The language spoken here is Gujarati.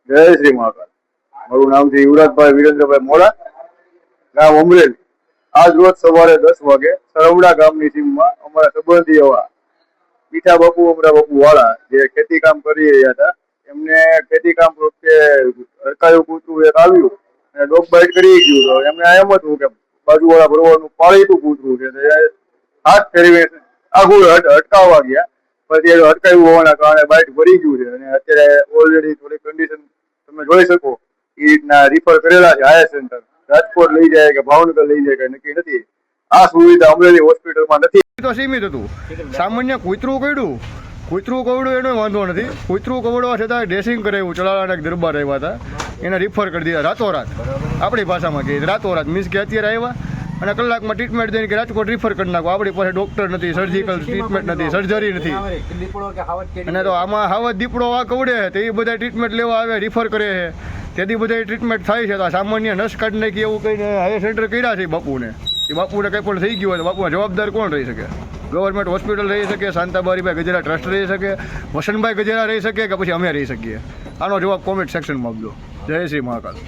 જય શ્રી મહાકાલ. મારું નામ છે યુવરાજભાઈ વિરેન્દ્રભાઈ મોરા, ગામ અમરેલી. આજ રોજ સવારે 10 વાગે સરવડા ગામની સીમમાં અમારા સંબંધી એવા પીઠા બાપુ અમરા બાપુ વાળા જે ખેતી કામ કરી રહ્યા હતા, એમને ખેતી કામ વખતે અડકાયું કૂતરું એક આવ્યું અને ડોગ બાઇટ કરી ગયું. તો એમને એમ હતું કે બાજુવાળા ભરવાનું પાળીતું કૂતરું છે, હાથ ફેરવી આગળ અટકાવવા ગયા, પછી અટકાયું હોવાના કારણે બાઇટ ભરી ગયું છે અને અત્યારે ઓલરેડી થોડી કન્ડિશન તમે જોઈ શકો એ રીતના રિફર કરેલા છે. આયા સેન્ટર રાજકોટ લઈ જાય કે ભાવનગર લઈ જાય કે નક્કી નથી. આ સુવિધા અમરેલી હોસ્પિટલમાં નથી. તો સીમિત હતું. સામાન્ય કૂતરું કવડું એનો વાંધો નથી. કૂતરું કવડવા છતાં ડ્રેસિંગ કરાવ્યું, ચલાવાના દરબાર આવ્યા હતા, એને રિફર કરી દીધા રાતોરાત. આપણી ભાષામાં કહીએ રાતોરાત મીન્સ કે અત્યારે આવ્યા અને કલાકમાં ટ્રીટમેન્ટ દઈને કે રાજકોટ રિફર કરી નાખો. આપણી પાસે ડોક્ટર નથી, સર્જિકલ ટ્રીટમેન્ટ નથી, સર્જરી નથી. અને તો આમાં હાવત દીપડો આ કવડે તો એ બધા ટ્રીટમેન્ટ લેવા આવે, રિફર કરે છે, તેથી બધા ટ્રીટમેન્ટ થાય છે. તો સામાન્ય નસ કાઢી નાખી એવું કહીને હાયર સેન્ટર કર્યા છે બાપુને. એ બાપુને કંઈ પણ થઈ ગયું હોય તો બાપુના જવાબદાર કોણ રહી શકે? ગવર્મેન્ટ હોસ્પિટલ રહી શકે, શાંતાબારીભાઈ ગજેરા ટ્રસ્ટ રહી શકે, વસંતભાઈ ગજેરા રહી શકે કે પછી અમે રહી શકીએ? આનો જવાબ કોમેન્ટ સેક્શનમાં આપજો. જય શ્રી મહાકાલ.